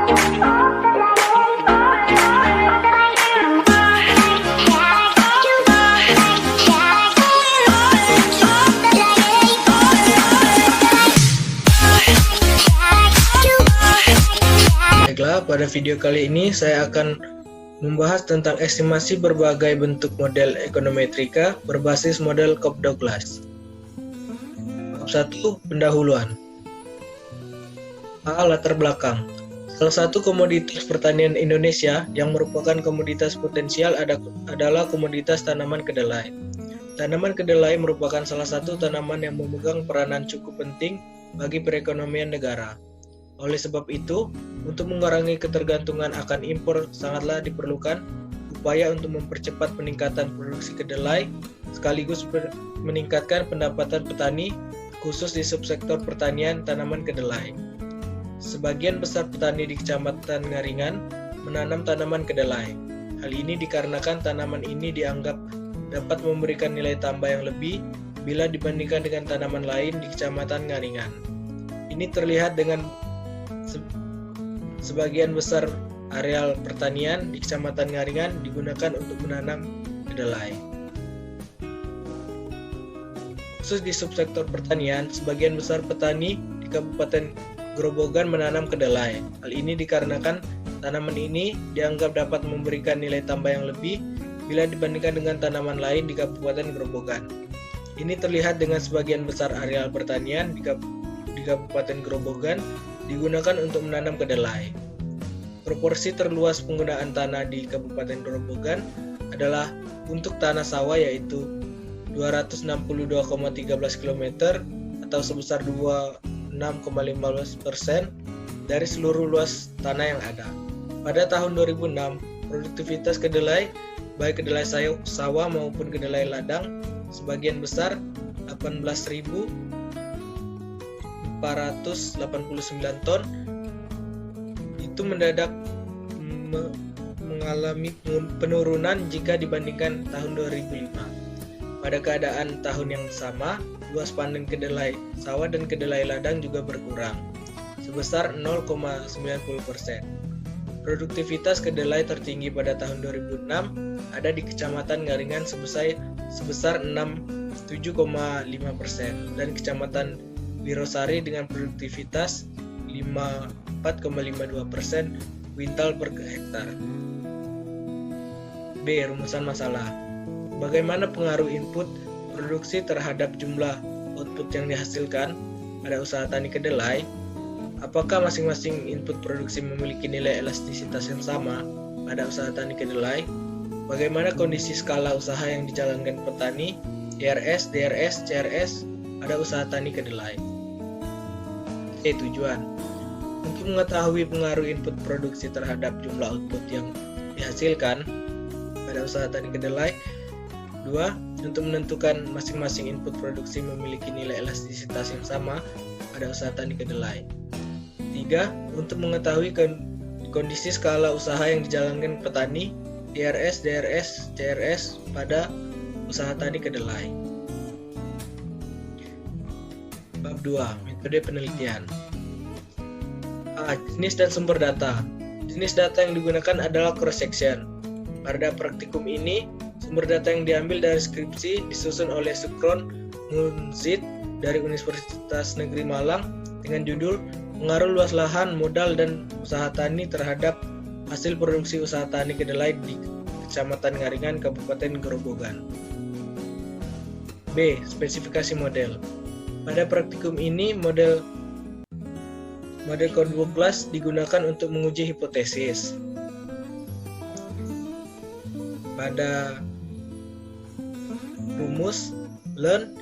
Baiklah, pada video kali ini saya akan membahas tentang estimasi berbagai bentuk model ekonometrika berbasis model Cobb-Douglas. Bab 1. Pendahuluan. A. Latar belakang. Salah satu komoditas pertanian Indonesia yang merupakan komoditas potensial adalah komoditas tanaman kedelai. Tanaman kedelai merupakan salah satu tanaman yang memegang peranan cukup penting bagi perekonomian negara. Oleh sebab itu, untuk mengurangi ketergantungan akan impor sangatlah diperlukan upaya untuk mempercepat peningkatan produksi kedelai sekaligus meningkatkan pendapatan petani khusus di subsektor pertanian tanaman kedelai. Sebagian besar petani di Kecamatan Ngaringan menanam tanaman kedelai. Hal ini dikarenakan tanaman ini dianggap dapat memberikan nilai tambah yang lebih bila dibandingkan dengan tanaman lain di Kecamatan Ngaringan. Ini terlihat dengan sebagian besar areal pertanian di Kecamatan Ngaringan digunakan untuk menanam kedelai. Khusus di subsektor pertanian, sebagian besar petani di Kabupaten Grobogan menanam kedelai. Hal ini dikarenakan tanaman ini dianggap dapat memberikan nilai tambah yang lebih bila dibandingkan dengan tanaman lain di Kabupaten Grobogan. Ini terlihat dengan sebagian besar areal pertanian di Kabupaten Grobogan digunakan untuk menanam kedelai. Proporsi terluas penggunaan tanah di Kabupaten Grobogan adalah untuk tanah sawah yaitu 262,13 km atau sebesar 26,15% dari seluruh luas tanah yang ada. Pada tahun 2006, produktivitas kedelai, baik kedelai sawah maupun kedelai ladang, sebagian besar 18.489 ton, itu mendadak mengalami penurunan jika dibandingkan tahun 2005. Pada keadaan tahun yang sama, luas panen kedelai sawah dan kedelai ladang juga berkurang, sebesar 0,90%. Produktivitas kedelai tertinggi pada tahun 2006 ada di Kecamatan Ngaringan sebesar 67,5% dan Kecamatan Wirosari dengan produktivitas 4,52% kuintal per hektar. B. Rumusan masalah. Bagaimana pengaruh input produksi terhadap jumlah output yang dihasilkan pada usaha tani kedelai? Apakah masing-masing input produksi memiliki nilai elastisitas yang sama pada usaha tani kedelai? Bagaimana kondisi skala usaha yang dijalankan petani, IRS, DRS, CRS pada usaha tani kedelai? Tujuan. Untuk mengetahui pengaruh input produksi terhadap jumlah output yang dihasilkan pada usaha tani kedelai. 2. Untuk menentukan masing-masing input produksi memiliki nilai elastisitas yang sama pada usaha tani kedelai. 3. Untuk mengetahui kondisi skala usaha yang dijalankan petani, IRS, DRS, CRS pada usaha tani kedelai. Bab 2. Metode penelitian. A. Jenis dan sumber data. Jenis data yang digunakan adalah cross-section. Pada praktikum ini, sumber data yang diambil dari skripsi disusun oleh Sukron Munzid dari Universitas Negeri Malang dengan judul Pengaruh Luas Lahan, Modal, dan Usaha Tani terhadap Hasil Produksi Usaha Tani Kedelai di Kecamatan Ngaringan, Kabupaten Grobogan. B. Spesifikasi model. Pada praktikum ini, model Cobb-Douglas digunakan untuk menguji hipotesis. Pada rumus ln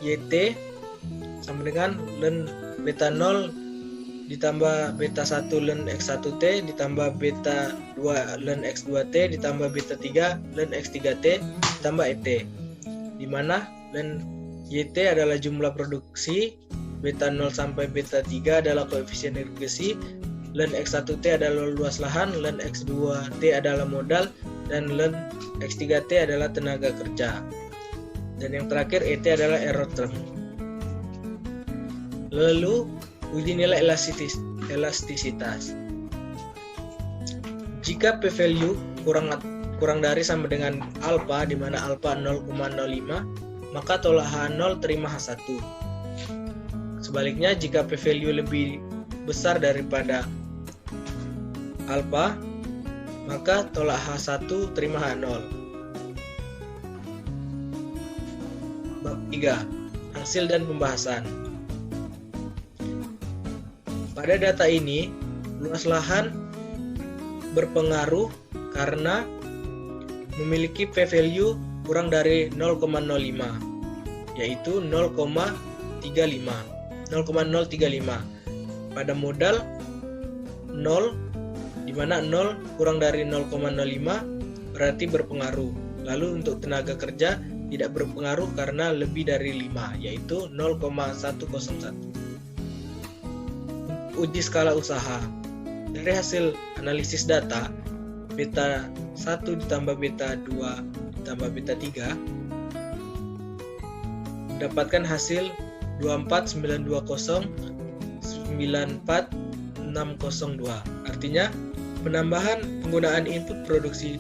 YT sama dengan ln beta 0 ditambah beta 1 ln X1T ditambah beta 2 ln X2T ditambah beta 3 ln X3T ditambah ET, di mana ln YT adalah jumlah produksi, beta 0 sampai beta 3 adalah koefisien irigasi, ln X1T adalah luas lahan, ln X2T adalah modal, dan ln X3T adalah tenaga kerja. Dan yang terakhir ET adalah error term. Lalu uji nilai elastisitas. Jika p-value kurang dari sama dengan alfa, di mana alfa 0,05, maka tolak H0 terima H1. Sebaliknya, jika p-value lebih besar daripada alfa, maka tolak H1 terima H0. Bab 3. Hasil dan pembahasan. Pada data ini, luas lahan berpengaruh karena memiliki p-value kurang dari 0,05, yaitu 0,035. Pada modal 0, di mana 0 kurang dari 0,05 berarti berpengaruh. Lalu untuk tenaga kerja tidak berpengaruh karena lebih dari 5, yaitu 0,101. Uji skala usaha. Dari hasil analisis data, beta 1 ditambah beta 2 ditambah beta 3 mendapatkan hasil 24920-94602. Artinya, penambahan penggunaan input produksi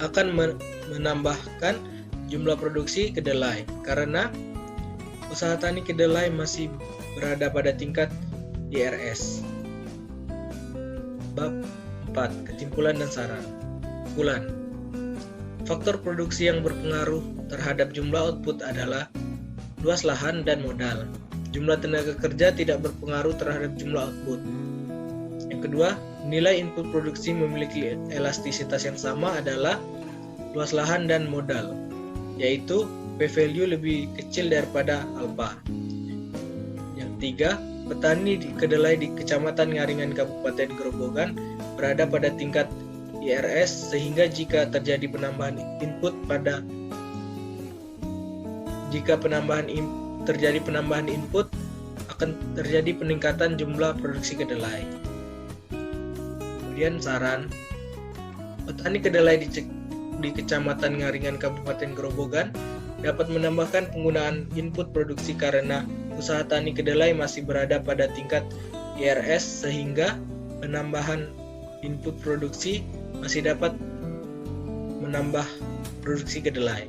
akan menambahkan jumlah produksi kedelai karena usaha tani kedelai masih berada pada tingkat IRS. Bab 4. Kesimpulan dan saran. Kesimpulan. Faktor produksi yang berpengaruh terhadap jumlah output adalah luas lahan dan modal. Jumlah tenaga kerja tidak berpengaruh terhadap jumlah output. Yang kedua, nilai input produksi memiliki elastisitas yang sama adalah luas lahan dan modal, yaitu p-value lebih kecil daripada alfa. Yang ketiga, petani kedelai di Kecamatan Ngaringan Kabupaten Grobogan berada pada tingkat IRS, sehingga jika terjadi penambahan input akan terjadi peningkatan jumlah produksi kedelai. Kemudian saran, petani kedelai di Kecamatan Ngaringan Kabupaten Grobogan dapat menambahkan penggunaan input produksi karena usaha tani kedelai masih berada pada tingkat IRS, sehingga penambahan input produksi masih dapat menambah produksi kedelai.